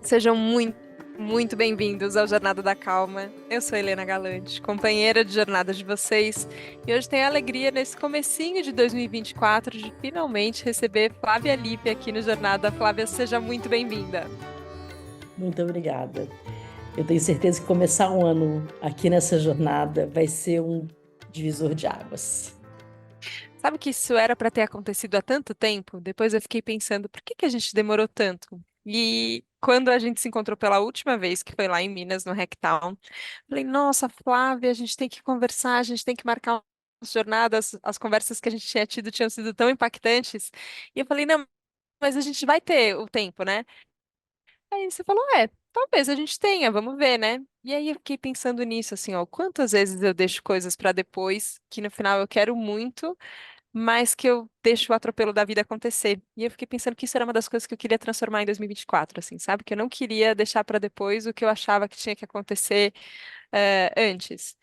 Sejam muito bem-vindos ao Jornada da Calma. Eu sou Helena Galante, companheira de jornada de vocês, e hoje tenho a alegria, nesse comecinho de 2024, de finalmente receber Flávia Lippe aqui no Jornada. Flávia, seja muito bem-vinda. Muito obrigada. Eu tenho certeza que começar um ano aqui nessa jornada vai ser um divisor de águas. Sabe que isso era para ter acontecido há tanto tempo? Depois eu fiquei pensando, por que que a gente demorou tanto? E quando a gente se encontrou pela última vez, que foi lá em Minas, no Hacktown, falei, nossa, Flávia, a gente tem que conversar, a gente tem que marcar umas jornadas, as conversas que a gente tinha tido tinham sido tão impactantes. E eu falei, não, mas a gente vai ter o tempo, né? Aí você falou, talvez a gente tenha, vamos ver, né? E aí eu fiquei pensando nisso, assim, ó, quantas vezes eu deixo coisas para depois, que no final eu quero muito, mas que eu deixo o atropelo da vida acontecer. E eu fiquei pensando que isso era uma das coisas que eu queria transformar em 2024, assim, sabe? Que eu não queria deixar para depois o que eu achava que tinha que acontecer, antes.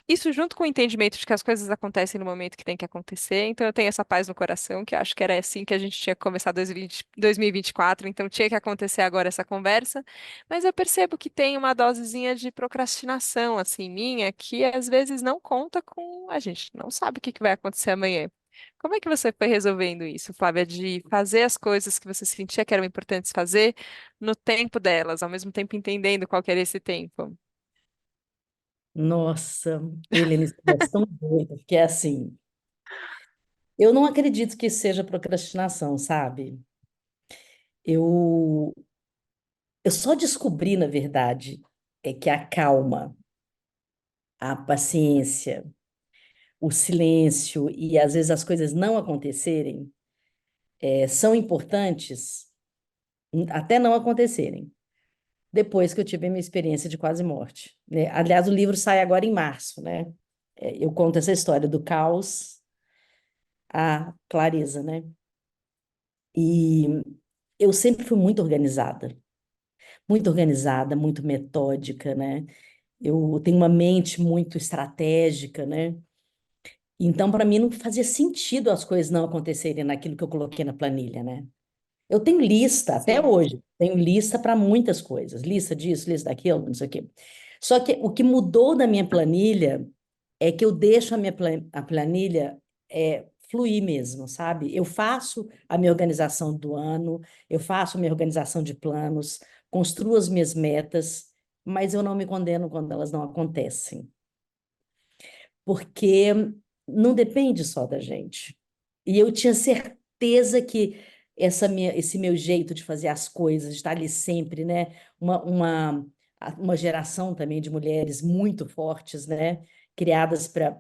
Isso junto com o entendimento de que as coisas acontecem no momento que tem que acontecer, então eu tenho essa paz no coração, que eu acho que era assim que a gente tinha que começar 2024, então tinha que acontecer agora essa conversa, mas eu percebo que tem uma dosezinha de procrastinação, assim, minha, que às vezes não conta com a gente, não sabe o que que vai acontecer amanhã. Como é que você foi resolvendo isso, Flávia, de fazer as coisas que você sentia que eram importantes fazer no tempo delas, ao mesmo tempo entendendo qual que era esse tempo? Nossa, Helena, isso é tão doido, porque é assim, eu não acredito que isso seja procrastinação, sabe? Eu, eu só descobri, na verdade, que a calma, a paciência, o silêncio e às vezes as coisas não acontecerem, são importantes até não acontecerem. Depois que eu tive a minha experiência de quase morte, né? Aliás, o livro sai agora em março, né? Eu conto essa história do caos à clareza, né? E eu sempre fui muito organizada, muito metódica, né? Eu tenho uma mente muito estratégica, né? Então, para mim, não fazia sentido as coisas não acontecerem naquilo que eu coloquei na planilha, né? Eu tenho lista, até Sim. hoje, tenho lista para muitas coisas, lista disso, lista daquilo, não sei o quê. Só que o que mudou na minha planilha é que eu deixo a planilha fluir mesmo, sabe? Eu faço a minha organização do ano, eu faço a minha organização de planos, construo as minhas metas, mas eu não me condeno quando elas não acontecem, porque não depende só da gente. E eu tinha certeza que esse meu jeito de fazer as coisas, de estar ali sempre, né? Uma geração também de mulheres muito fortes, né? Criadas para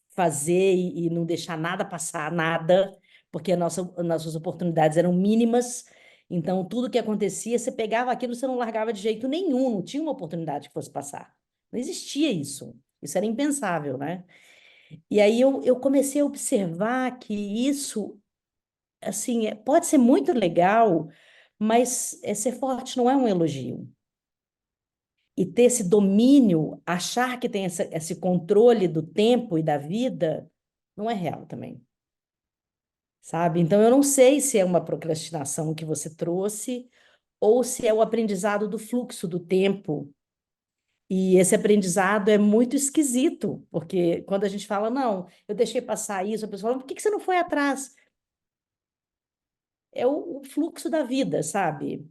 fazer e não deixar nada passar, nada, porque as nossas oportunidades eram mínimas. Então, tudo que acontecia, você pegava aquilo, você não largava de jeito nenhum, não tinha uma oportunidade que fosse passar. Não existia isso. Isso era impensável, né? E aí eu comecei a observar que isso, assim, pode ser muito legal, mas ser forte não é um elogio. E ter esse domínio, achar que tem esse controle do tempo e da vida, não é real também, sabe? Então eu não sei se é uma procrastinação que você trouxe ou se é o aprendizado do fluxo do tempo. E esse aprendizado é muito esquisito, porque quando a gente fala, não, eu deixei passar isso, a pessoa fala, por que que você não foi atrás? É o fluxo da vida, sabe?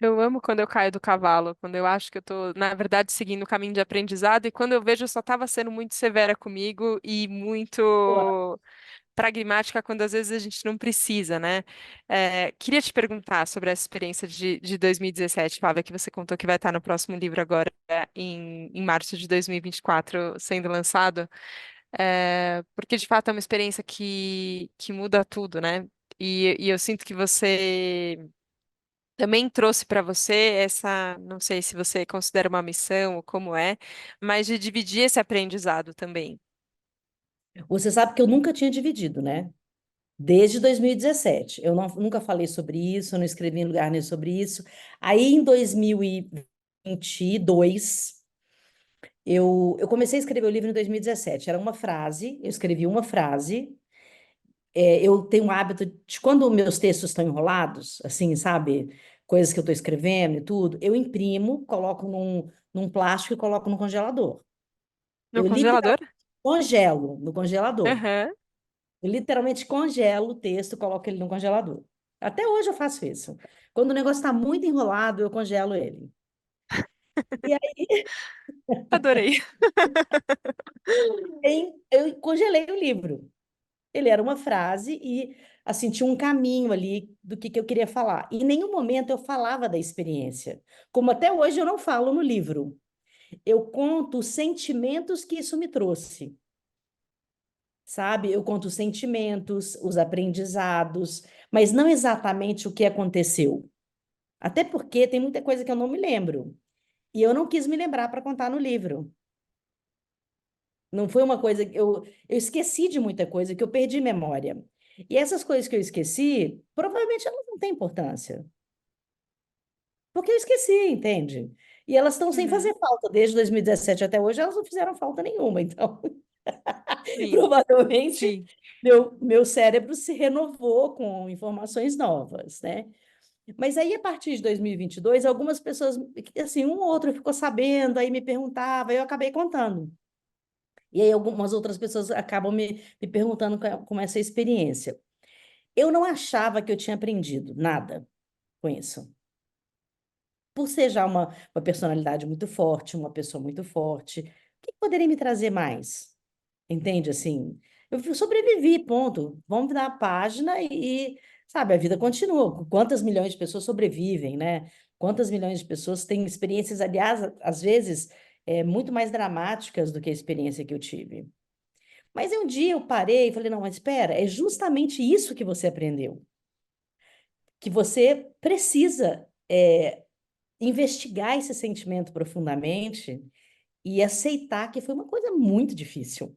Eu amo quando eu caio do cavalo, quando eu acho que eu tô, na verdade, seguindo o caminho de aprendizado, e quando eu vejo eu só estava sendo muito severa comigo e Pô, muito pragmática quando às vezes a gente não precisa, né? Queria te perguntar sobre essa experiência de 2017, Flávia, que você contou que vai estar no próximo livro agora, em março de 2024, sendo lançado, porque de fato é uma experiência que muda tudo, né? E eu sinto que você também trouxe para você essa, não sei se você considera uma missão ou como é, mas de dividir esse aprendizado também. você sabe que eu nunca tinha dividido, né? Desde 2017. Eu não, nunca falei sobre isso, eu não escrevi em lugar nenhum sobre isso. Aí, em 2022, eu comecei a escrever o livro em 2017. Era uma frase, eu escrevi uma frase. Eu tenho um hábito de, quando meus textos estão enrolados, assim, sabe? coisas que eu estou escrevendo e tudo, eu imprimo, coloco num plástico e coloco no congelador. No Eu congelador? literalmente congelo no congelador. Aham. Eu literalmente congelo o texto, coloco ele no congelador. Até hoje eu faço isso. Quando o negócio está muito enrolado, eu congelo ele. E aí Adorei. eu congelei o livro. Ele era uma frase e, assim, tinha um caminho ali do que eu queria falar. E em nenhum momento eu falava da experiência. Como até hoje eu não falo no livro. Eu conto os sentimentos que isso me trouxe, sabe? Eu conto os sentimentos, os aprendizados, mas não exatamente o que aconteceu. Até porque tem muita coisa que eu não me lembro. E eu não quis me lembrar para contar no livro. Não foi uma coisa que eu esqueci de muita coisa, que eu perdi memória. E essas coisas que eu esqueci, provavelmente elas não têm importância. Porque eu esqueci, entende? E elas estão sem Uhum. fazer falta. Desde 2017 até hoje, elas não fizeram falta nenhuma. Então, Sim, provavelmente, sim, meu cérebro se renovou com informações novas, né? Mas aí, a partir de 2022, algumas pessoas, assim, um ou outro ficou sabendo, aí me perguntava, eu acabei contando. E aí, algumas outras pessoas acabam me perguntando como é essa experiência. Eu não achava que eu tinha aprendido nada com isso. Por ser já uma personalidade muito forte, uma pessoa muito forte, o que poderia me trazer mais? Entende? Assim, eu sobrevivi, ponto. Vamos virar a página sabe, a vida continua. Quantas milhões de pessoas sobrevivem, né? Quantas milhões de pessoas têm experiências, aliás, às vezes, muito mais dramáticas do que a experiência que eu tive. Mas um dia eu parei e falei, não, mas espera, é justamente isso que você aprendeu. Que você precisa investigar esse sentimento profundamente e aceitar que foi uma coisa muito difícil.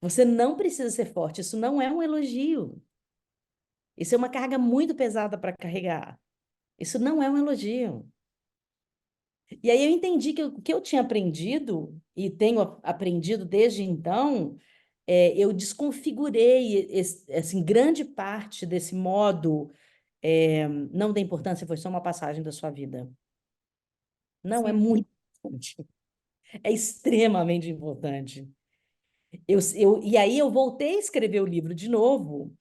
Você não precisa ser forte, isso não é um elogio. Isso é uma carga muito pesada para carregar. Isso não é um elogio. E aí eu entendi que o que eu tinha aprendido, e tenho aprendido desde então, eu desconfigurei assim, grande parte desse modo, não da importância, foi só uma passagem da sua vida. Não, é sim. muito importante. É extremamente importante. E aí eu voltei a escrever o livro de novo,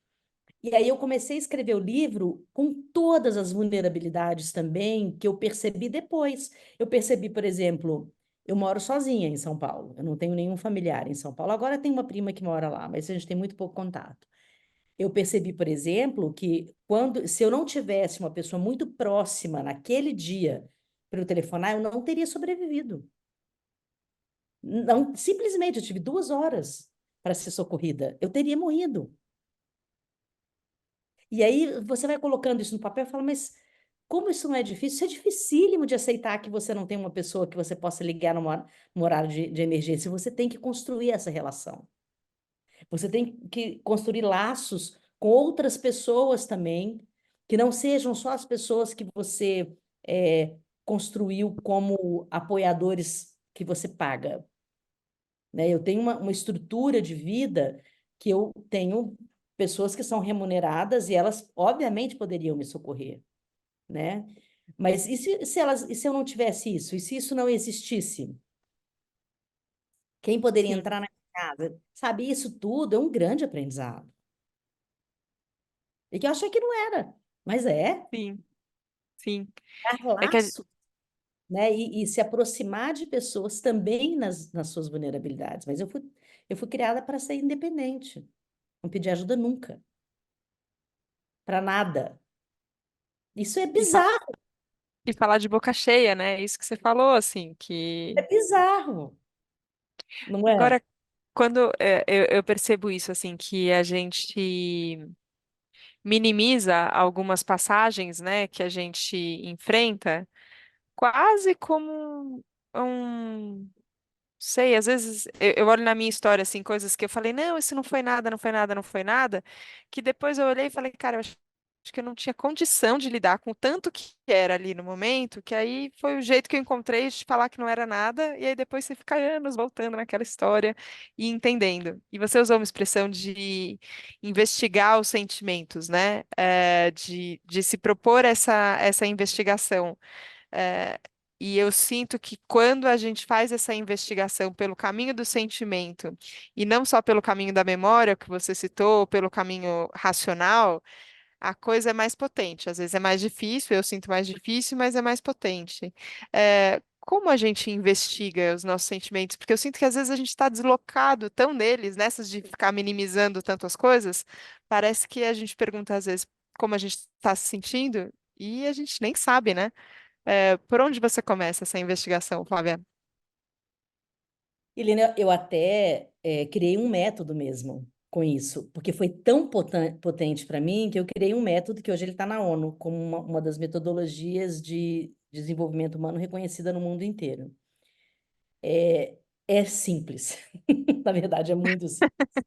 e aí eu comecei a escrever o livro com todas as vulnerabilidades também que eu percebi depois. Eu percebi, por exemplo, eu moro sozinha em São Paulo, eu não tenho nenhum familiar em São Paulo. Agora tem uma prima que mora lá, mas a gente tem muito pouco contato. Eu percebi, por exemplo, que se eu não tivesse uma pessoa muito próxima naquele dia para eu telefonar, eu não teria sobrevivido. Não, simplesmente, eu tive 2 horas para ser socorrida. Eu teria morrido. E aí você vai colocando isso no papel e fala, mas como isso não é difícil? Isso é dificílimo de aceitar que você não tem uma pessoa que você possa ligar no horário de emergência. Você tem que construir essa relação. Você tem que construir laços com outras pessoas também, que não sejam só as pessoas que você construiu como apoiadores que você paga, né? Eu tenho uma estrutura de vida que eu tenho pessoas que são remuneradas e elas, obviamente, poderiam me socorrer, né? Mas e se eu não tivesse isso? E se isso não existisse? Quem poderia Sim, entrar na minha casa? Sabe, isso tudo é um grande aprendizado. E que eu achei que não era, mas é. sim, sim. Dar É que laço, né? E se aproximar de pessoas também nas suas vulnerabilidades. Mas eu fui criada para ser independente. Não pedir ajuda nunca, para nada. Isso é e, fa- bizarro, e falar de boca cheia, né? Isso que você falou, assim, é que bizarro, não é? agora, quando eu percebo isso, assim, que a gente minimiza algumas passagens, né, que a gente enfrenta, quase como sei, às vezes eu olho na minha história, assim, coisas que eu falei, não, isso não foi nada, não foi nada, não foi nada, que depois eu olhei e falei, cara, eu acho que eu não tinha condição de lidar com o tanto que era ali no momento, que aí foi o jeito que eu encontrei de falar que não era nada, e aí depois você fica anos voltando naquela história e entendendo. E você usou uma expressão de investigar os sentimentos, né? De se propor essa investigação. É, e eu sinto que quando a gente faz essa investigação pelo caminho do sentimento, e não só pelo caminho da memória que você citou, pelo caminho racional, a coisa é mais potente. Às vezes é mais difícil, eu sinto mais difícil, mas é mais potente. Como a gente investiga os nossos sentimentos? Porque eu sinto que às vezes a gente está deslocado tão neles, nessas de ficar minimizando tanto as coisas, parece que a gente pergunta às vezes como a gente está se sentindo e a gente nem sabe, né? Por onde você começa essa investigação, Flávia? Helena, eu até criei um método mesmo com isso, porque foi tão potente para mim que eu criei um método que hoje ele está na ONU como uma das metodologias de desenvolvimento humano reconhecida no mundo inteiro. É, é simples, na verdade é muito simples.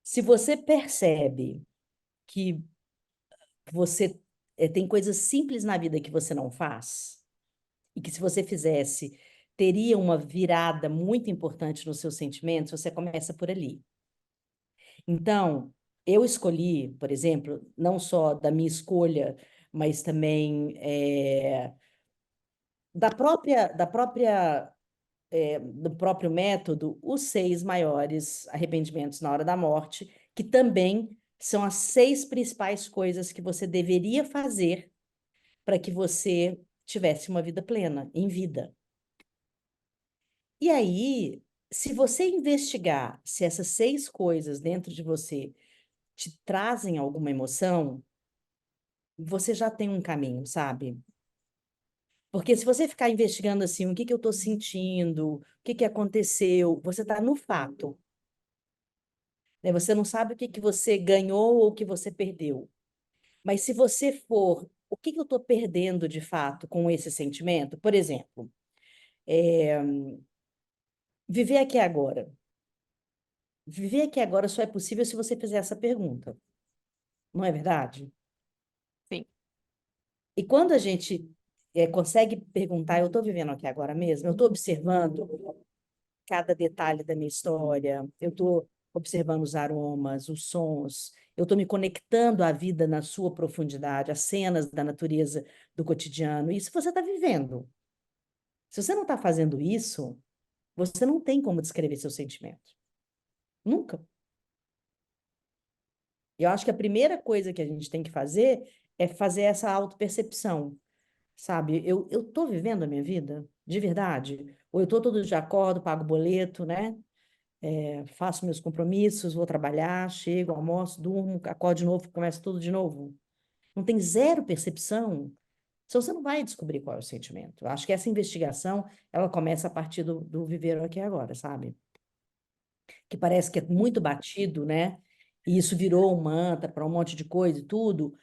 Se você percebe que você tem coisas simples na vida que você não faz, e que se você fizesse, teria uma virada muito importante nos seus sentimentos, você começa por ali. Então, eu escolhi, por exemplo, não só da minha escolha, mas também do próprio método, os 6 maiores arrependimentos na hora da morte, que também são as 6 principais coisas que você deveria fazer para que você tivesse uma vida plena, em vida. E aí, se você investigar se essas 6 coisas dentro de você te trazem alguma emoção, você já tem um caminho, sabe? Porque se você ficar investigando assim, o que que eu estou sentindo, o que que aconteceu, você está no fato, né? Você não sabe o que que você ganhou ou o que você perdeu. Mas se você for, o que que eu estou perdendo de fato com esse sentimento? Por exemplo, é, viver aqui agora. Viver aqui agora só é possível se você fizer essa pergunta, não é verdade? Sim. E quando a gente consegue perguntar, eu estou vivendo aqui agora mesmo, eu estou observando cada detalhe da minha história, eu estou observando os aromas, os sons, eu estou me conectando à vida na sua profundidade, às cenas da natureza do cotidiano. Isso você está vivendo. Se você não está fazendo isso, você não tem como descrever seu sentimento. Nunca. Eu acho que a primeira coisa que a gente tem que fazer é fazer essa autopercepção. Sabe? Eu tô vivendo a minha vida de verdade? Ou eu tô todo dia acordo, pago boleto, né? Faço meus compromissos, vou trabalhar, chego, almoço, durmo, acordo de novo, começo tudo de novo. Não tem zero percepção. Então você não vai descobrir qual é o sentimento. Eu acho que essa investigação, ela começa a partir do viver aqui e agora, sabe? Que parece que é muito batido, né? E isso virou um mantra para um monte de coisa e tudo.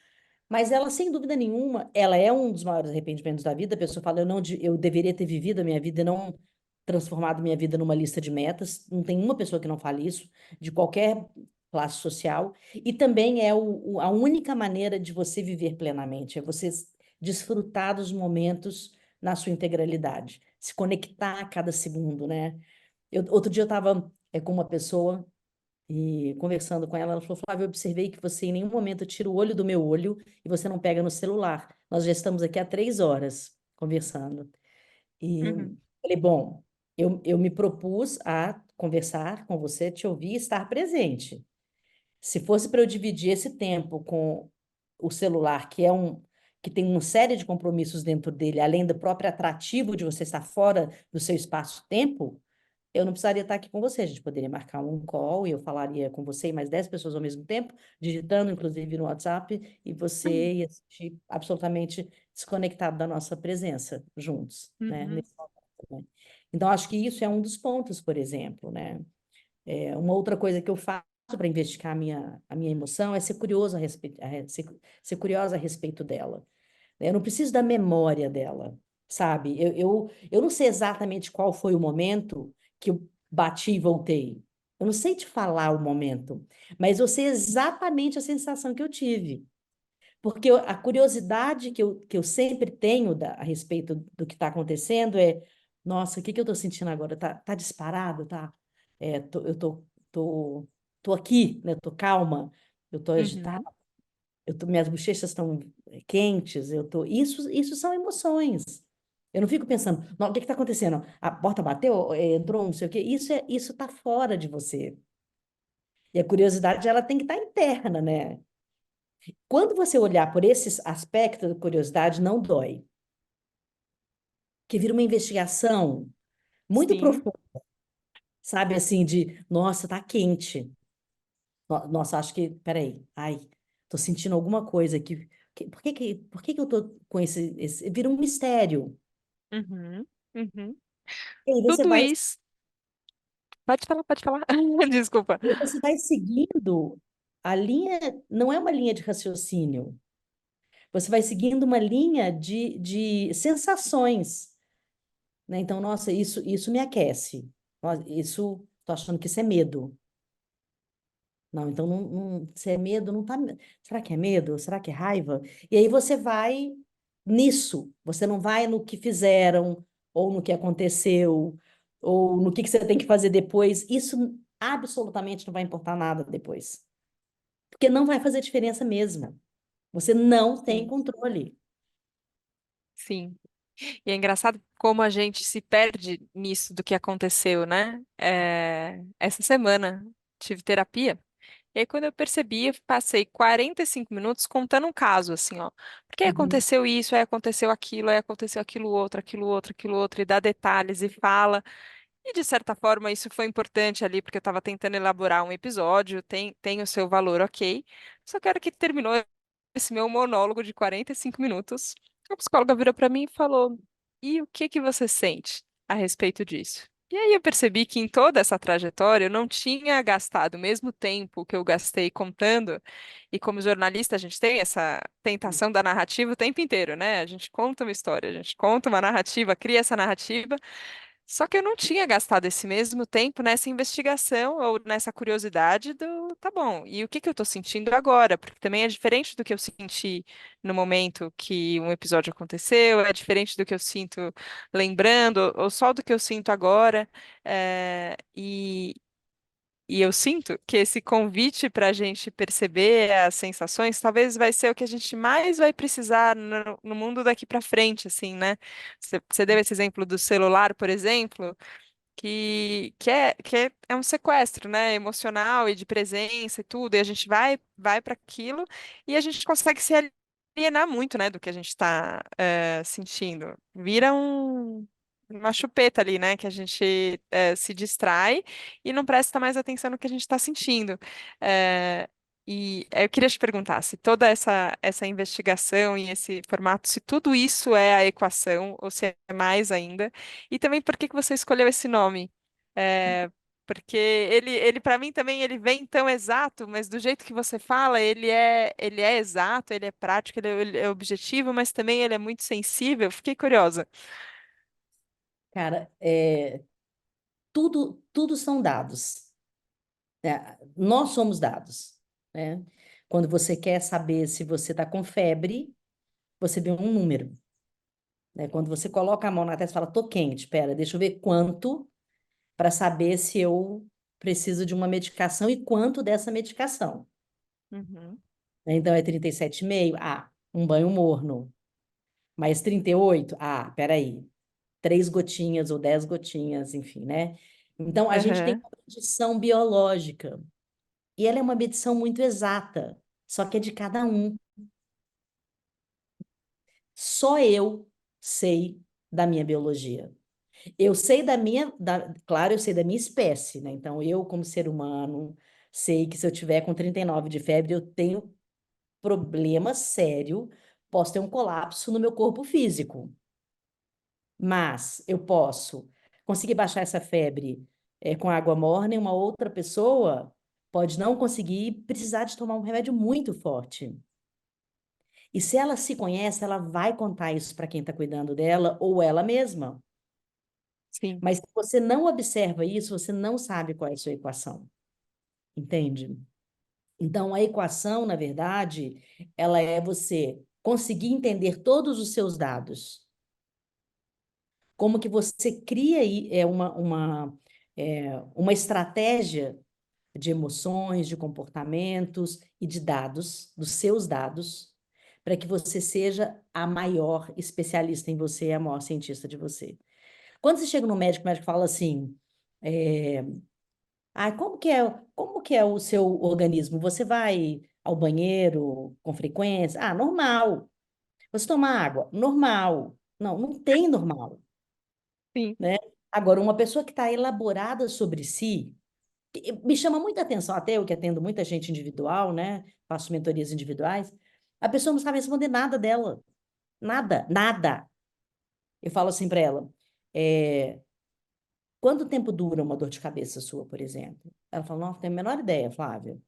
Mas ela, sem dúvida nenhuma, ela é um dos maiores arrependimentos da vida. A pessoa fala, eu deveria ter vivido a minha vida e não transformado minha vida numa lista de metas. Não tem uma pessoa que não fale isso, de qualquer classe social. E também é a única maneira de você viver plenamente, é você desfrutar dos momentos na sua integralidade, se conectar a cada segundo, né? Outro dia eu estava com uma pessoa e conversando com ela, ela falou: Flávia, eu observei que você em nenhum momento tira o olho do meu olho e você não pega no celular. Nós já estamos aqui há 3 horas conversando. E Uhum. falei: bom, eu me propus a conversar com você, te ouvir e estar presente. Se fosse para eu dividir esse tempo com o celular, que tem uma série de compromissos dentro dele, além do próprio atrativo de você estar fora do seu espaço-tempo, eu não precisaria estar aqui com você. A gente poderia marcar um call e eu falaria com você e mais 10 pessoas ao mesmo tempo, digitando, inclusive, no WhatsApp, e você ia se sentir absolutamente desconectado da nossa presença juntos, né? Uhum. Nesse momento, né? Então, acho que isso é um dos pontos, por exemplo, né? Uma outra coisa que eu faço para investigar a minha emoção é ser curioso ser curiosa a respeito dela. Eu não preciso da memória dela, sabe? Eu não sei exatamente qual foi o momento que eu bati e voltei. Eu não sei te falar o momento, mas eu sei exatamente a sensação que eu tive. Porque a curiosidade que eu sempre tenho a respeito do que está acontecendo é, nossa, o que eu estou sentindo agora? Tá disparado? Tá? Eu tô aqui, né? Tô calma, eu tô agitada, Uhum, minhas bochechas estão quentes, isso são emoções. Eu não fico pensando, "Não, o que está acontecendo? A porta bateu, entrou, não sei o quê." Isso está fora de você. E a curiosidade, ela tem que estar interna, né? Quando você olhar por esses aspectos da curiosidade, não dói. Que vira uma investigação muito sim, profunda, sabe? Assim, de, nossa, tá quente. Nossa, acho que, peraí, ai, tô sentindo alguma coisa aqui. Por que que eu tô com vira um mistério. uhum, uhum. E aí você Tudo vai, isso. Pode falar. Desculpa. você vai seguindo a linha, não é uma linha de raciocínio. Você vai seguindo uma linha de sensações, né? Então, nossa, isso me aquece. Isso, tô achando que isso é medo. Não, então se é medo, não tá. Será que é medo? Será que é raiva? E aí você vai nisso. Você não vai no que fizeram, ou no que aconteceu, ou no que você tem que fazer depois. Isso absolutamente não vai importar nada depois. Porque não vai fazer diferença mesmo. Você não tem Sim, controle. sim. E é engraçado como a gente se perde nisso do que aconteceu, né? Essa semana tive terapia. E aí, quando eu percebi, eu passei 45 minutos contando um caso, assim, ó. Porque aí Uhum. aconteceu isso, aí aconteceu aquilo outro, aquilo outro, e dá detalhes e fala. E, de certa forma, isso foi importante ali, porque eu estava tentando elaborar um episódio, tem o seu valor, ok. Só que a hora que terminou esse meu monólogo de 45 minutos, a psicóloga virou para mim e falou: E o que que você sente a respeito disso? E aí eu percebi que em toda essa trajetória eu não tinha gastado o mesmo tempo que eu gastei contando, e como jornalista a gente tem essa tentação da narrativa o tempo inteiro, né? A gente conta uma história, a gente conta uma narrativa, cria essa narrativa, só que eu não tinha gastado esse mesmo tempo nessa investigação ou nessa curiosidade do, tá bom, e o que que eu tô sentindo agora? Porque também é diferente do que eu senti no momento que um episódio aconteceu, é diferente do que eu sinto lembrando, ou só do que eu sinto agora. E eu sinto que esse convite para a gente perceber as sensações talvez vai ser o que a gente mais vai precisar no mundo daqui para frente, assim, né? Você deu esse exemplo do celular, por exemplo, que é um sequestro, né, emocional e de presença e tudo, e a gente vai para aquilo e a gente consegue se alienar muito, né, do que a gente está sentindo. Vira uma chupeta ali, né, que a gente se distrai e não presta mais atenção no que a gente está sentindo. Eh, e eu queria te perguntar se toda essa investigação e esse formato, se tudo isso é a equação ou se é mais ainda. E também por que que você escolheu esse nome? É, porque ele para mim também ele vem tão exato, mas do jeito que você fala, ele é exato, ele é prático, ele é objetivo, mas também ele é muito sensível. Fiquei curiosa. Cara, tudo são dados. Nós somos dados, né? Quando você quer saber se você está com febre, você vê um número, né? Quando você coloca a mão na testa e fala, tô quente, pera, deixa eu ver quanto para saber se eu preciso de uma medicação e quanto dessa medicação. Uhum, Então é 37,5? Ah, um banho morno. Mais 38? Ah, peraí. 3 gotinhas ou 10 gotinhas, enfim, né? Então a gente tem aham, uma medição biológica e ela é uma medição muito exata, só que é de cada um. Só eu sei da minha biologia. Eu sei claro, eu sei da minha espécie, né? Então, eu, como ser humano, sei que se eu tiver com 39 de febre, eu tenho problema sério, posso ter um colapso no meu corpo físico. Mas eu posso conseguir baixar essa febre, com água morna e uma outra pessoa pode não conseguir e precisar de tomar um remédio muito forte. E se ela se conhece, ela vai contar isso para quem está cuidando dela ou ela mesma. sim. Mas se você não observa isso, você não sabe qual é a sua equação, entende? Então, a equação, na verdade, ela é você conseguir entender todos os seus dados. Como que você cria aí uma estratégia de emoções, de comportamentos e de dados, dos seus dados, para que você seja a maior especialista em você, a maior cientista de você. Quando você chega no médico, o médico fala assim, é, como que é o seu organismo? Você vai ao banheiro com frequência? Ah, normal. Você toma água? Normal. Não, não tem normal, Sim. né? Agora, uma pessoa que está elaborada sobre si, me chama muita atenção, até eu que atendo muita gente individual, né? Faço mentorias individuais, a pessoa não sabe responder nada dela. Nada, nada. Eu falo assim para ela, é, quanto tempo dura uma dor de cabeça sua, por exemplo? Ela fala, não, tenho a menor ideia, Flávia.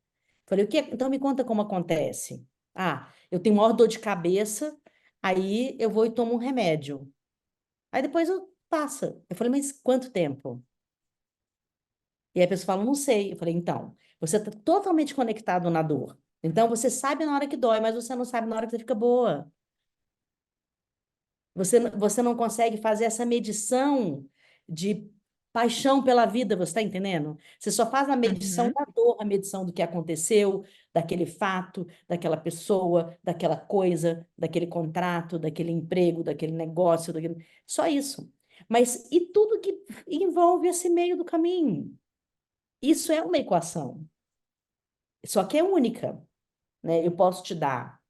Falei, o que? Então me conta como acontece. Ah, eu tenho maior dor de cabeça, aí eu vou e tomo um remédio. Aí depois eu passa. Eu falei, mas quanto tempo? E aí a pessoa fala, não sei. Eu falei, então, você está totalmente conectado na dor. Então você sabe na hora que dói, mas você não sabe na hora que você fica boa. Você não consegue fazer essa medição de paixão pela vida, você está entendendo? Você só faz a medição Uhum. da dor, a medição do que aconteceu, daquele fato, daquela pessoa, daquela coisa, daquele contrato, daquele emprego, daquele negócio, daquele... Só isso. Mas e tudo que envolve esse meio do caminho? Isso é uma equação, só que é única, né? Eu posso te dar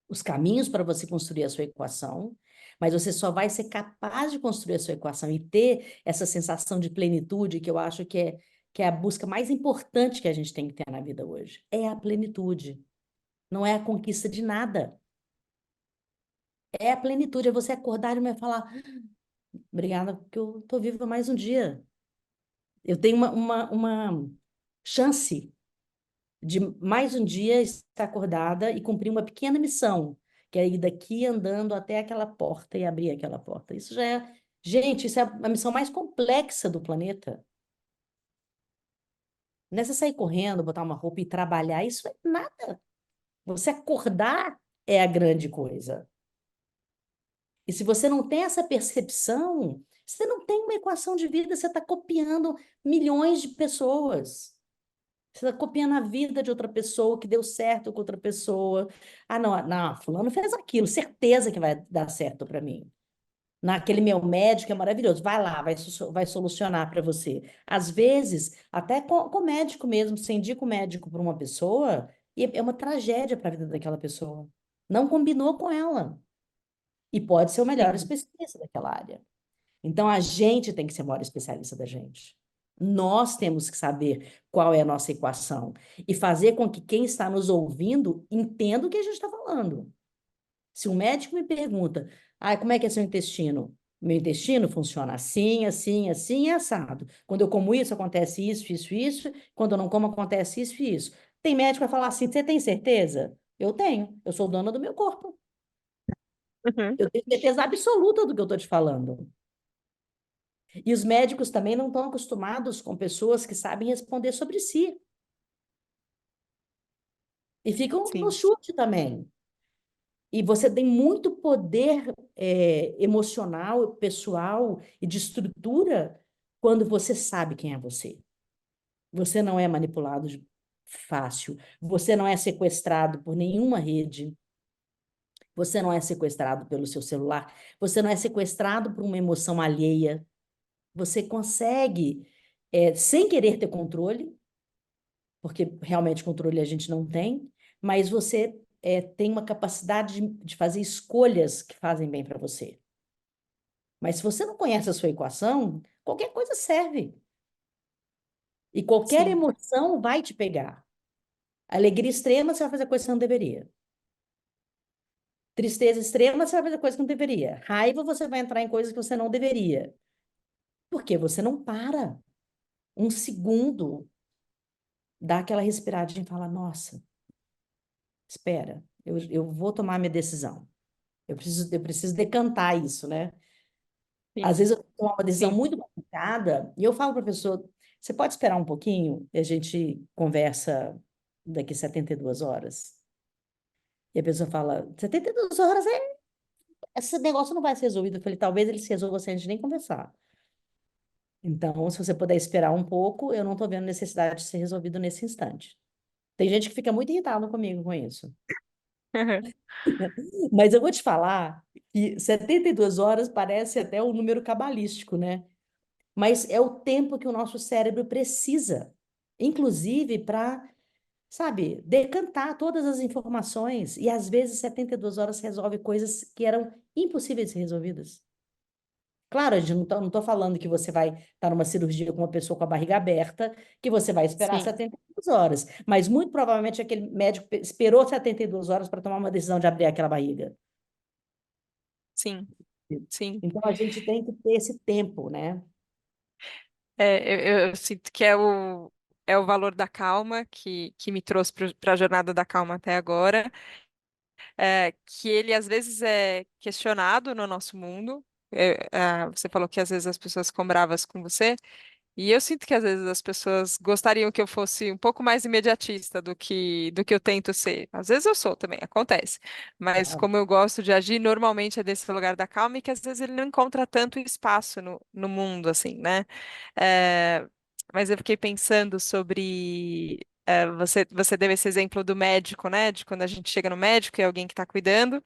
os caminhos para você construir a sua equação, mas você só vai ser capaz de construir a sua equação e ter essa sensação de plenitude que eu acho que é a busca mais importante que a gente tem que ter na vida hoje. É a plenitude, não é a conquista de nada. É a plenitude, é você acordar e me falar, obrigada, porque eu estou viva mais um dia. Eu tenho uma chance de mais um dia estar acordada e cumprir uma pequena missão, que é ir daqui andando até aquela porta e abrir aquela porta. Isso já é, gente, isso é a missão mais complexa do planeta. Não é você sair correndo, botar uma roupa e trabalhar, isso é nada. Você acordar é a grande coisa. E se você não tem essa percepção, você não tem uma equação de vida, você está copiando milhões de pessoas. Você está copiando a vida de outra pessoa que deu certo com outra pessoa. Ah, não, não, fulano fez aquilo, certeza que vai dar certo para mim. Naquele meu médico é maravilhoso, vai lá, vai solucionar para você. Às vezes, até com o médico mesmo, você indica o médico para uma pessoa e é uma tragédia para a vida daquela pessoa. Não combinou com ela. E pode ser o melhor Sim. especialista daquela área. Então, a gente tem que ser o maior especialista da gente. Nós temos que saber qual é a nossa equação e fazer com que quem está nos ouvindo entenda o que a gente está falando. Se um médico me pergunta, como é que é seu intestino? Meu intestino funciona assim, assim, assim e assado. Quando eu como isso, acontece isso, isso, isso. Quando eu não como, acontece isso e isso. Tem médico que vai falar assim, você tem certeza? Eu tenho. Eu sou dona do meu corpo. Uhum. Eu tenho certeza absoluta do que eu estou te falando. E os médicos também não estão acostumados com pessoas que sabem responder sobre si. E ficam no Sim. chute também. E você tem muito poder emocional, pessoal e de estrutura quando você sabe quem é você. Você não é manipulado fácil. Você não é sequestrado por nenhuma rede. Você não é sequestrado pelo seu celular. Você não é sequestrado por uma emoção alheia. Você consegue, sem querer ter controle, porque realmente controle a gente não tem, mas você tem uma capacidade de fazer escolhas que fazem bem para você. Mas se você não conhece a sua equação, qualquer coisa serve. E qualquer Sim. emoção vai te pegar. Alegria extrema, você vai fazer coisa que você não deveria. Tristeza extrema, você vai fazer coisa que não deveria. Raiva, você vai entrar em coisas que você não deveria. Porque você não para. Um segundo, dá aquela respiradinha e fala: nossa, espera, eu vou tomar minha decisão. Eu preciso decantar isso, né? Às sim, vezes eu tomo uma decisão sim. muito complicada e eu falo para o professor, você pode esperar um pouquinho e a gente conversa daqui 72 horas? E a pessoa fala, 72 horas esse negócio não vai ser resolvido. Eu falei, talvez ele se resolva sem a gente nem conversar. Então, se você puder esperar um pouco, eu não estou vendo necessidade de ser resolvido nesse instante. Tem gente que fica muito irritada comigo com isso. Mas eu vou te falar que 72 horas parece até um número cabalístico, né? Mas é o tempo que o nosso cérebro precisa, inclusive para, sabe, decantar todas as informações. E às vezes 72 horas resolve coisas que eram impossíveis de ser resolvidas. Claro, a gente não tô falando que você vai estar numa cirurgia com uma pessoa com a barriga aberta, que você vai esperar Sim, 72 horas. Mas muito provavelmente aquele médico esperou 72 horas para tomar uma decisão de abrir aquela barriga. sim, sim. Então a gente tem que ter esse tempo, né? Eu sinto que é o valor da calma que me trouxe para a jornada da calma até agora, que ele às vezes é questionado no nosso mundo. Você falou que às vezes as pessoas ficam bravas com você. E eu sinto que às vezes as pessoas gostariam que eu fosse um pouco mais imediatista do que eu tento ser. Às vezes eu sou também, acontece. Mas Claro. como eu gosto de agir, normalmente é desse lugar da calma e que às vezes ele não encontra tanto espaço no mundo, assim, né? É, mas eu fiquei pensando sobre. Você deu esse exemplo do médico, né? De quando a gente chega no médico e é alguém que está cuidando.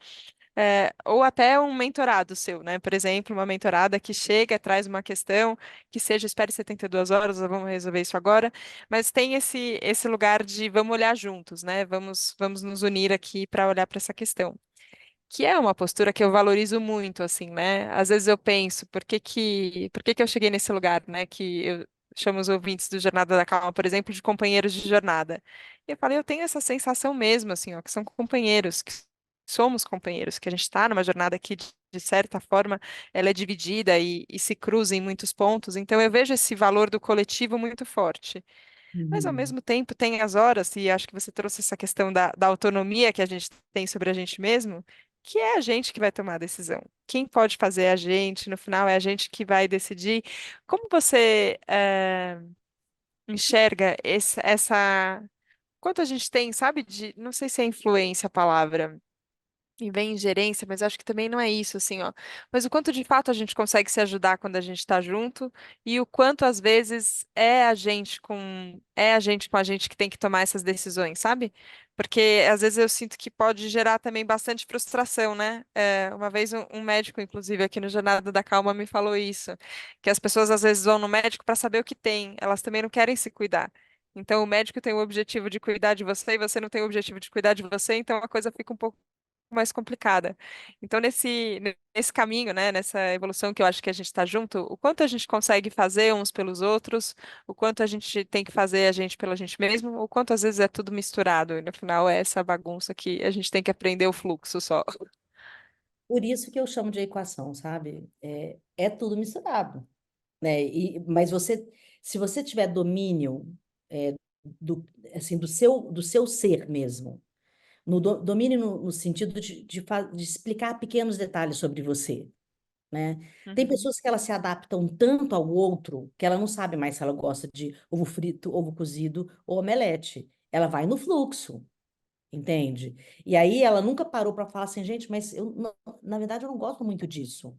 Ou até um mentorado seu, né? Por exemplo, uma mentorada que chega, traz uma questão, que seja, espere 72 horas, vamos resolver isso agora, mas tem esse lugar de vamos olhar juntos, né? Vamos nos unir aqui para olhar para essa questão. Que é uma postura que eu valorizo muito, assim, né? Às vezes eu penso, por que que eu cheguei nesse lugar, né? Que eu chamo os ouvintes do Jornada da Calma, por exemplo, de companheiros de jornada. E eu falei, eu tenho essa sensação mesmo, assim, ó, que são companheiros, que somos companheiros, que a gente está numa jornada que, de certa forma, ela é dividida e se cruza em muitos pontos. Então, eu vejo esse valor do coletivo muito forte. Mas, ao Uhum. mesmo tempo, tem as horas, e acho que você trouxe essa questão da autonomia que a gente tem sobre a gente mesmo, que é a gente que vai tomar a decisão. Quem pode fazer é a gente, no final é a gente que vai decidir. Como você enxerga quanto a gente tem, sabe, não sei se é influência a palavra, e vem ingerência, mas acho que também não é isso, assim, ó. Mas o quanto de fato a gente consegue se ajudar quando a gente está junto e o quanto às vezes é a gente com a gente que tem que tomar essas decisões, sabe? Porque às vezes eu sinto que pode gerar também bastante frustração, né? Uma vez um médico, inclusive, aqui no Jornada da Calma, me falou isso, que as pessoas às vezes vão no médico para saber o que tem, elas também não querem se cuidar. Então, o médico tem o objetivo de cuidar de você e você não tem o objetivo de cuidar de você, então a coisa fica um pouco mais complicada. Então, nesse caminho, né, nessa evolução que eu acho que a gente está junto, o quanto a gente consegue fazer uns pelos outros, o quanto a gente tem que fazer a gente pela gente mesmo, o quanto às vezes é tudo misturado, e no final é essa bagunça que a gente tem que aprender o fluxo só. Por isso que eu chamo de equação, sabe? É tudo misturado, né? Mas se você tiver domínio do, assim, do seu ser mesmo, domínio no sentido de explicar pequenos detalhes sobre você, né? Tem Uhum, pessoas que elas se adaptam tanto ao outro que ela não sabe mais se ela gosta de ovo frito, ovo cozido ou omelete. Ela vai no fluxo, entende? E aí ela nunca parou para falar assim, gente, mas na verdade eu não gosto muito disso.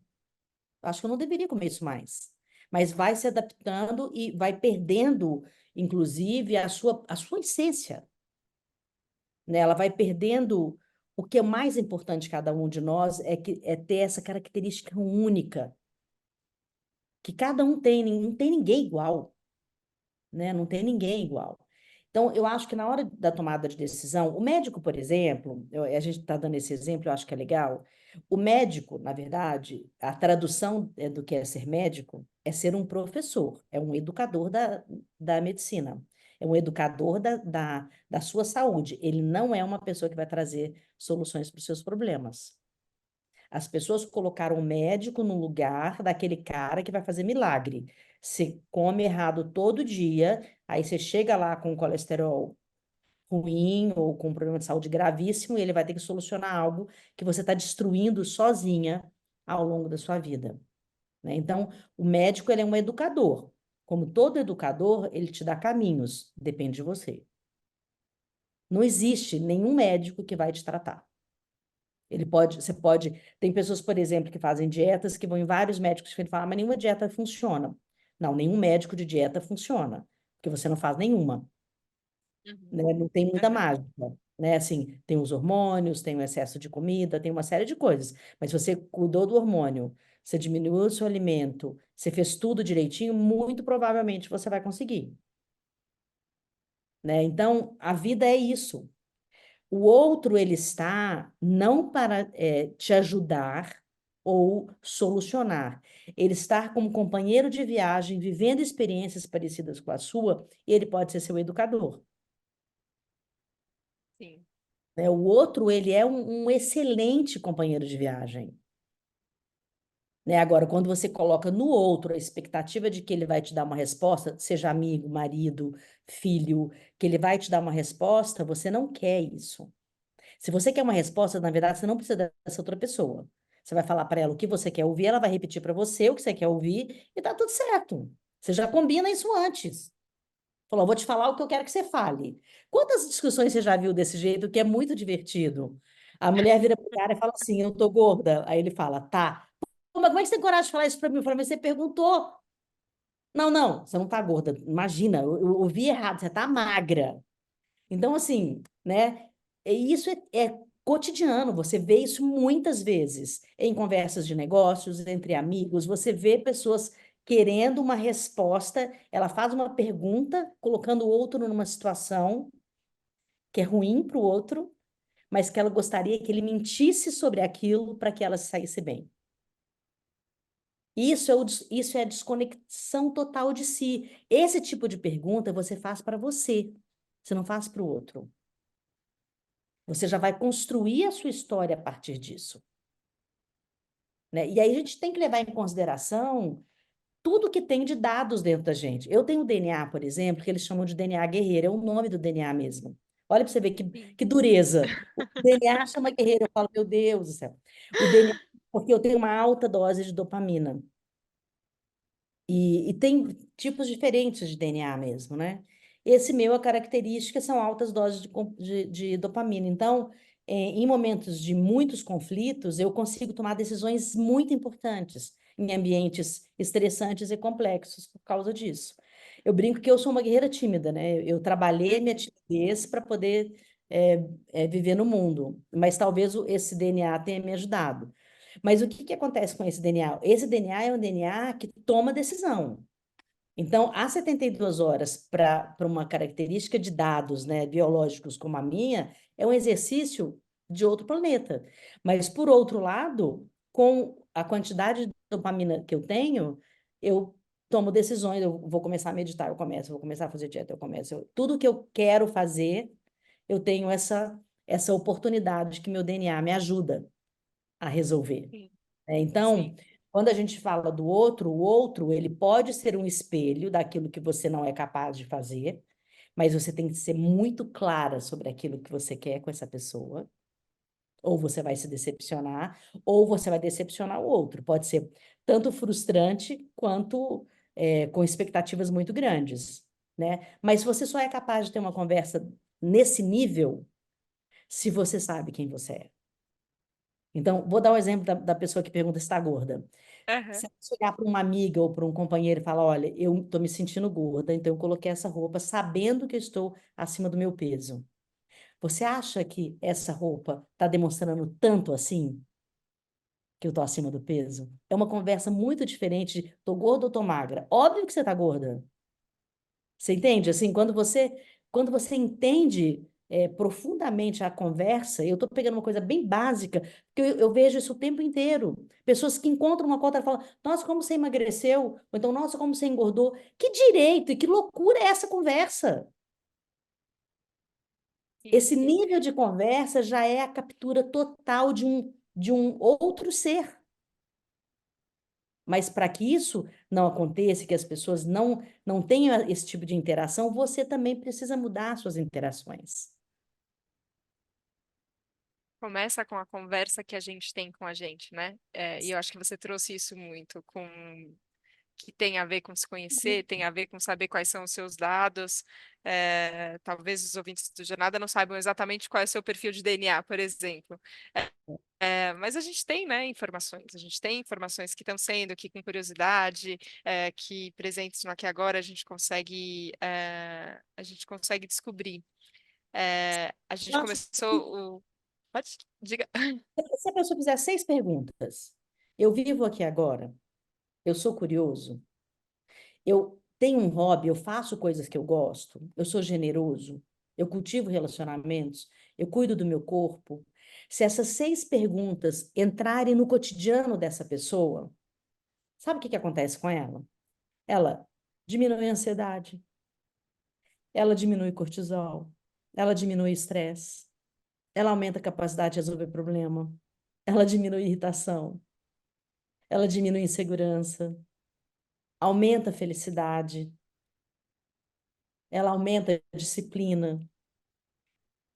Acho que eu não deveria comer isso mais. Mas vai se adaptando e vai perdendo, inclusive, a sua essência, né? Ela vai perdendo. O que é mais importante de cada um de nós é ter essa característica única, que cada um tem, não tem ninguém igual, né? Não tem ninguém igual. Então, eu acho que na hora da tomada de decisão, o médico, por exemplo, a gente está dando esse exemplo, eu acho que é legal. O médico, na verdade, a tradução do que é ser médico é ser um professor, é um educador da medicina, é um educador da sua saúde. Ele não é uma pessoa que vai trazer soluções para os seus problemas. As pessoas colocaram o médico no lugar daquele cara que vai fazer milagre. Você come errado todo dia, aí você chega lá com colesterol ruim ou com um problema de saúde gravíssimo, e ele vai ter que solucionar algo que você está destruindo sozinha ao longo da sua vida. né? Então, o médico ele é um educador. Como todo educador, ele te dá caminhos, depende de você. Não existe nenhum médico que vai te tratar. Você pode, tem pessoas, por exemplo, que fazem dietas que vão em vários médicos e falam, mas nenhuma dieta funciona. Não, nenhum médico de dieta funciona, porque você não faz nenhuma, né? Uhum. Não tem muita Aham. mágica, né? Assim, tem os hormônios, tem o excesso de comida, tem uma série de coisas. Mas se você cuidou do hormônio, você diminuiu o seu alimento, você fez tudo direitinho, muito provavelmente você vai conseguir, né? Então, a vida é isso. O outro, ele está não para te ajudar ou solucionar. Ele está como companheiro de viagem, vivendo experiências parecidas com a sua, e ele pode ser seu educador, Sim. né? O outro, ele é um excelente companheiro de viagem, né? Agora, quando você coloca no outro a expectativa de que ele vai te dar uma resposta, seja amigo, marido, filho, que ele vai te dar uma resposta, você não quer isso. Se você quer uma resposta, na verdade, você não precisa dessa outra pessoa. Você vai falar para ela o que você quer ouvir, ela vai repetir para você o que você quer ouvir e tá tudo certo. Você já combina isso antes. Falou, vou te falar o que eu quero que você fale. Quantas discussões você já viu desse jeito que é muito divertido? A mulher vira pro cara e fala assim: eu tô gorda. Aí ele fala: tá. Pô, mas como é que você tem coragem de falar isso para mim? Eu falo, mas você perguntou. Não, não, você não tá gorda. Imagina, eu ouvi errado, você tá magra. Então, assim, né? Isso é cotidiano, você vê isso muitas vezes em conversas de negócios, entre amigos, você vê pessoas querendo uma resposta, ela faz uma pergunta, colocando o outro numa situação que é ruim para o outro, mas que ela gostaria que ele mentisse sobre aquilo para que ela saísse bem. Isso é a desconexão total de si. Esse tipo de pergunta você faz para você não faz para o outro. Você já vai construir a sua história a partir disso, né? E aí a gente tem que levar em consideração tudo que tem de dados dentro da gente. Eu tenho o DNA, por exemplo, que eles chamam de DNA guerreiro, é o nome do DNA mesmo. Olha para você ver Sim. que dureza. O DNA chama guerreiro, eu falo, meu Deus do céu. O DNA, porque eu tenho uma alta dose de dopamina. E tem tipos diferentes de DNA mesmo, né? Esse meu, a característica são altas doses de dopamina. Então, em momentos de muitos conflitos, eu consigo tomar decisões muito importantes em ambientes estressantes e complexos por causa disso. Eu brinco que eu sou uma guerreira tímida, né? Eu trabalhei minha Uhum. timidez para poder viver no mundo, mas talvez esse DNA tenha me ajudado. Mas o que que acontece com esse DNA? Esse DNA é um DNA que toma decisão. Então, há 72 horas para uma característica de dados, né, biológicos como a minha, é um exercício de outro planeta. Mas, por outro lado, com a quantidade de dopamina que eu tenho, eu tomo decisões. Eu vou começar a meditar, eu começo. Eu vou começar a fazer dieta, eu começo. Tudo que eu quero fazer, eu tenho essa oportunidade que meu DNA me ajuda a resolver. Sim. Então, Sim. quando a gente fala do outro, o outro, ele pode ser um espelho daquilo que você não é capaz de fazer, mas você tem que ser muito clara sobre aquilo que você quer com essa pessoa, ou você vai se decepcionar, ou você vai decepcionar o outro. Pode ser tanto frustrante quanto com expectativas muito grandes, né? Mas você só é capaz de ter uma conversa nesse nível se você sabe quem você é. Então, vou dar o exemplo da pessoa que pergunta se está gorda. Aham. Se você chegar para uma amiga ou para um companheiro e falar, olha, eu estou me sentindo gorda, então eu coloquei essa roupa sabendo que eu estou acima do meu peso. Você acha que essa roupa está demonstrando tanto assim que eu estou acima do peso? É uma conversa muito diferente de estou gorda ou estou magra. Óbvio que você está gorda. Você entende? Assim, quando você entende profundamente a conversa, eu estou pegando uma coisa bem básica, porque eu vejo isso o tempo inteiro. Pessoas que encontram uma conta e falam, nossa, como você emagreceu? Ou então, nossa, como você engordou? Que direito e que loucura é essa conversa? Sim. Esse nível de conversa já é a captura total de um outro ser. Mas para que isso não aconteça, que as pessoas não tenham esse tipo de interação, você também precisa mudar suas interações. Começa com a conversa que a gente tem com a gente, né? E eu acho que você trouxe isso muito, com que tem a ver com se conhecer, tem a ver com saber quais são os seus dados. Talvez os ouvintes do Jornada não saibam exatamente qual é o seu perfil de DNA, por exemplo. Mas a gente tem, né, informações. A gente tem informações que estão sendo aqui com curiosidade, que presentes no aqui e agora a gente consegue descobrir. A gente Nossa, começou o. Pode? Diga. se a pessoa fizer 6 perguntas, eu vivo aqui agora, eu sou curioso, eu tenho um hobby, eu faço coisas que eu gosto, eu sou generoso, eu cultivo relacionamentos, eu cuido do meu corpo. Se essas 6 perguntas entrarem no cotidiano dessa pessoa, sabe o que que acontece com ela? Ela diminui a ansiedade, ela diminui cortisol, ela diminui estresse, ela aumenta a capacidade de resolver problema, ela diminui irritação, ela diminui insegurança, aumenta a felicidade, ela aumenta a disciplina,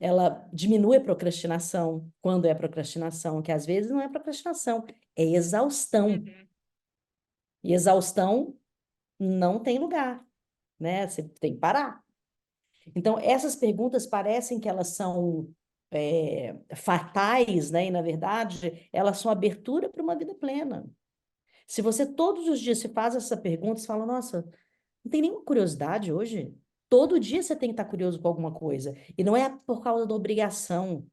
ela diminui a procrastinação, quando é procrastinação, que às vezes não é procrastinação, é exaustão. Uhum, E exaustão não tem lugar, né? Você tem que parar. Então, essas perguntas parecem que elas são fatais, né? E, na verdade, elas são abertura para uma vida plena. Se você todos os dias se faz essa pergunta, você fala, nossa, não tem nenhuma curiosidade hoje? Todo dia você tem que estar curioso com alguma coisa. E não é por causa da obrigação,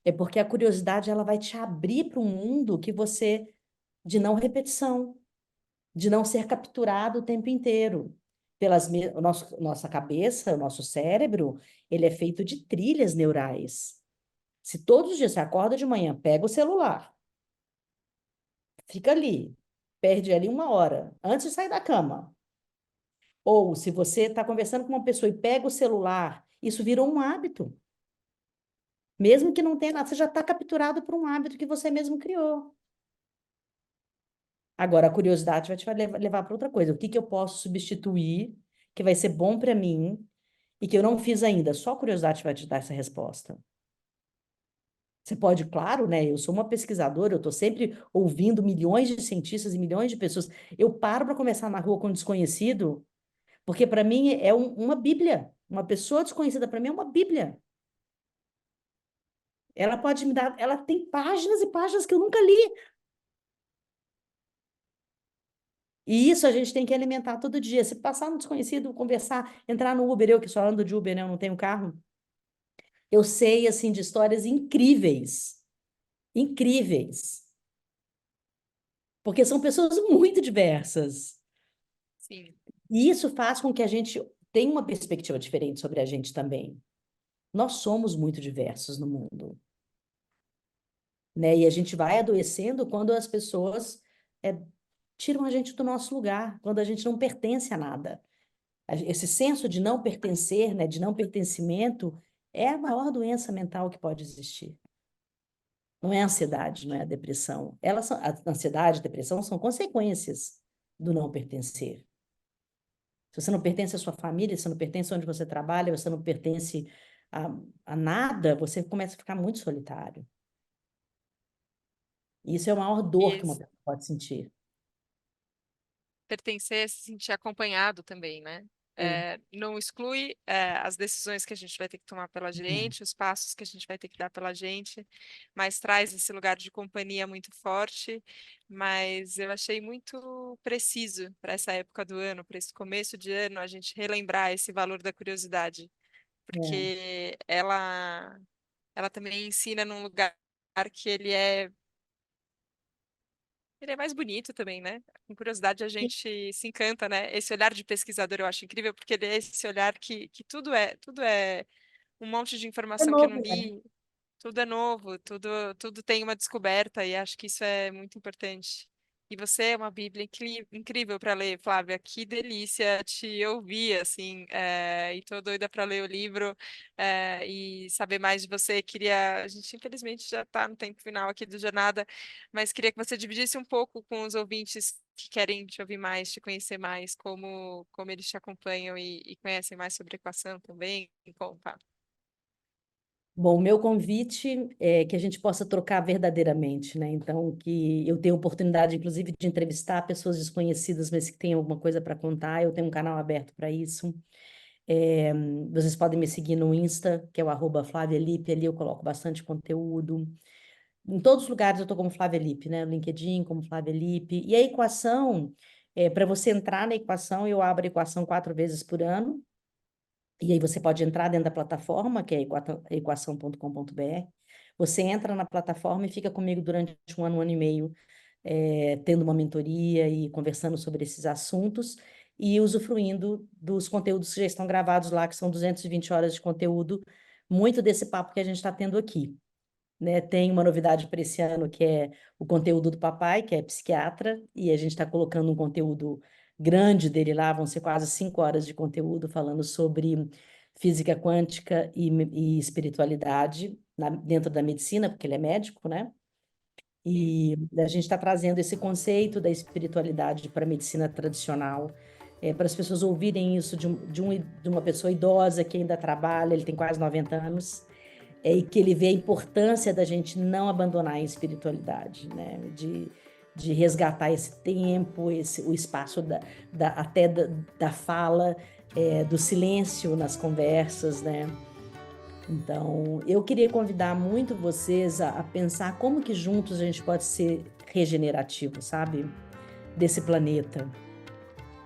é porque a curiosidade ela vai te abrir para um mundo que você, de não repetição, de não ser capturado o tempo inteiro. Nossa cabeça, o nosso cérebro, ele é feito de trilhas neurais. Se todos os dias você acorda de manhã, pega o celular, fica ali, perde ali 1 hora, antes de sair da cama. Ou se você está conversando com uma pessoa e pega o celular, isso virou um hábito. Mesmo que não tenha nada, você já está capturado por um hábito que você mesmo criou. Agora, a curiosidade vai te levar para outra coisa. O que que eu posso substituir que vai ser bom para mim e que eu não fiz ainda? Só a curiosidade vai te dar essa resposta. Você pode, claro, né? Eu sou uma pesquisadora, eu estou sempre ouvindo milhões de cientistas e milhões de pessoas. Eu paro para conversar na rua com um desconhecido, porque para mim é uma bíblia. Uma pessoa desconhecida para mim é uma bíblia. Ela pode me dar, ela tem páginas e páginas que eu nunca li. E isso a gente tem que alimentar todo dia. Se passar no desconhecido, conversar, entrar no Uber, eu que só ando de Uber, né? Eu não tenho carro. Eu sei, assim, de histórias incríveis. Incríveis. Porque são pessoas muito diversas. sim. E isso faz com que a gente tenha uma perspectiva diferente sobre a gente também. Nós somos muito diversos no mundo, né? E a gente vai adoecendo quando as pessoas é, tiram a gente do nosso lugar, quando a gente não pertence a nada. Esse senso de não pertencer, né, de não pertencimento, é a maior doença mental que pode existir. Não é a ansiedade, não é a depressão. A ansiedade e a depressão são consequências do não pertencer. Se você não pertence à sua família, se você não pertence onde você trabalha, você não pertence a, a nada, você começa a ficar muito solitário. E isso é a maior dor que uma Isso. pessoa pode sentir. Pertencer é se sentir acompanhado também, né? É, Não exclui, as decisões que a gente vai ter que tomar pela gente, os passos que a gente vai ter que dar pela gente, mas traz esse lugar de companhia muito forte. Mas eu achei muito preciso para essa época do ano, para esse começo de ano, a gente relembrar esse valor da curiosidade, é. porque ela também ensina num lugar que ele é mais bonito também, né? Com curiosidade a gente se encanta, né? Esse olhar de pesquisador eu acho incrível, porque ele é esse olhar que tudo é um monte de É informação que eu não novo, né? li, tudo é novo, tudo tem uma descoberta e acho que isso é muito importante. E você é uma Bíblia incrível para ler, Flávia. Que delícia te ouvir, assim, e tô doida para ler o livro, e saber mais de você. A gente infelizmente já está no tempo final aqui do Jornada, mas queria que você dividisse um pouco com os ouvintes que querem te ouvir mais, te conhecer mais, como eles te acompanham e conhecem mais sobre equação também. Conta. Bom, o meu convite é que a gente possa trocar verdadeiramente, né? Então, que eu tenha oportunidade, inclusive, de entrevistar pessoas desconhecidas, mas que têm alguma coisa para contar. Eu tenho um canal aberto para isso. É, vocês podem me seguir no Insta, que é o @Flávia Lippe, ali eu coloco bastante conteúdo. Em todos os lugares eu estou como Flávia Lippe, né? No LinkedIn, como Flávia Lippe. E a equação, para você entrar na equação, eu abro a equação 4 vezes por ano. E aí você pode entrar dentro da plataforma, que é equação.com.br. Você entra na plataforma e fica comigo durante um ano e meio, tendo uma mentoria e conversando sobre esses assuntos e usufruindo dos conteúdos que já estão gravados lá, que são 220 horas de conteúdo, muito desse papo que a gente está tendo aqui, né? Tem uma novidade para esse ano que é o conteúdo do papai, que é psiquiatra, e a gente está colocando um conteúdo grande dele lá, vão ser quase 5 horas de conteúdo falando sobre física quântica e espiritualidade dentro da medicina, porque ele é médico, né? Sim. E a gente está trazendo esse conceito da espiritualidade para a medicina tradicional, para as pessoas ouvirem isso de uma pessoa idosa que ainda trabalha, ele tem quase 90 anos, e que ele vê a importância da gente não abandonar a espiritualidade, né? De resgatar esse tempo, o espaço até da fala, do silêncio nas conversas, né? Então, eu queria convidar muito vocês a pensar como que juntos a gente pode ser regenerativo, sabe? Desse planeta,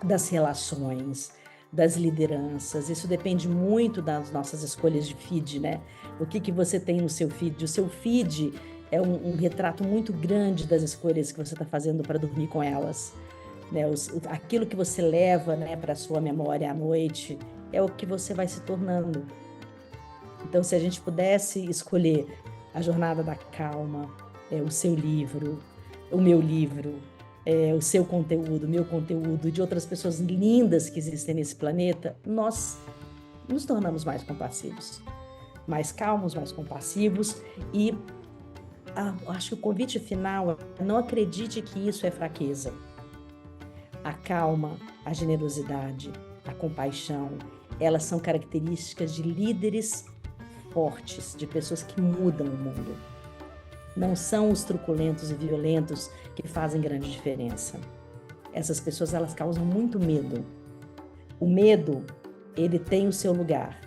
das relações, das lideranças. Isso depende muito das nossas escolhas de feed, né? O que que você tem no seu feed? O seu feed é um retrato muito grande das escolhas que você está fazendo para dormir com elas, né? Aquilo que você leva, né, para a sua memória à noite é o que você vai se tornando. Então, se a gente pudesse escolher A Jornada da Calma, o seu livro, o meu livro, o seu conteúdo, o meu conteúdo, e de outras pessoas lindas que existem nesse planeta, nós nos tornamos mais compassivos, mais calmos, mais compassivos. E acho que o convite final é: não acredite que isso é fraqueza. A calma, a generosidade, a compaixão, elas são características de líderes fortes, de pessoas que mudam o mundo. Não são os truculentos e violentos que fazem grande diferença. Essas pessoas, elas causam muito medo. O medo, ele tem o seu lugar,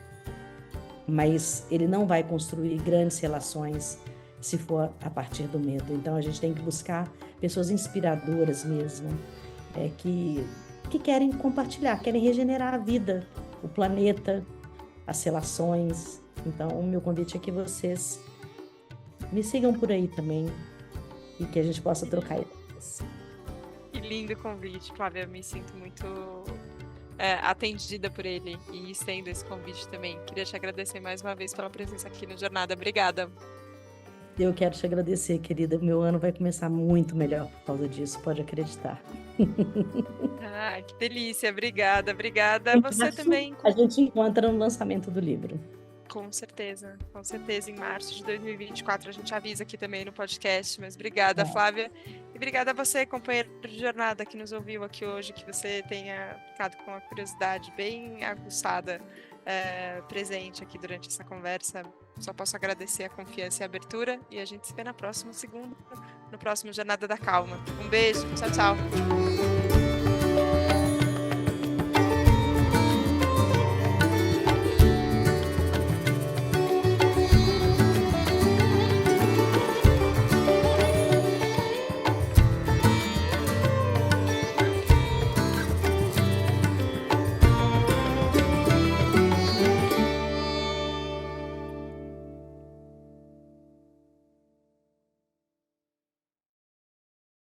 mas ele não vai construir grandes relações se for a partir do medo. Então, a gente tem que buscar pessoas inspiradoras mesmo, que querem compartilhar, querem regenerar a vida, o planeta, as relações. Então, o meu convite é que vocês me sigam por aí também e que a gente possa trocar ideias. Que lindo convite, Flávia. Eu me sinto muito atendida por ele e estendo esse convite também. Queria te agradecer mais uma vez pela presença aqui no Jornada. Obrigada. Eu quero te agradecer, querida. Meu ano vai começar muito melhor por causa disso, pode acreditar. Ah, que delícia. Obrigada, obrigada. Você também. A gente encontra no lançamento do livro. Com certeza, com certeza. Em março de 2024 a gente avisa aqui também no podcast. Mas obrigada, Flávia. E obrigada a você, companheiro de jornada, que nos ouviu aqui hoje, que você tenha ficado com a curiosidade bem aguçada presente aqui durante essa conversa. Só posso agradecer a confiança e a abertura. E a gente se vê na próxima segunda, no próximo Jornada da Calma. Um beijo, tchau, tchau.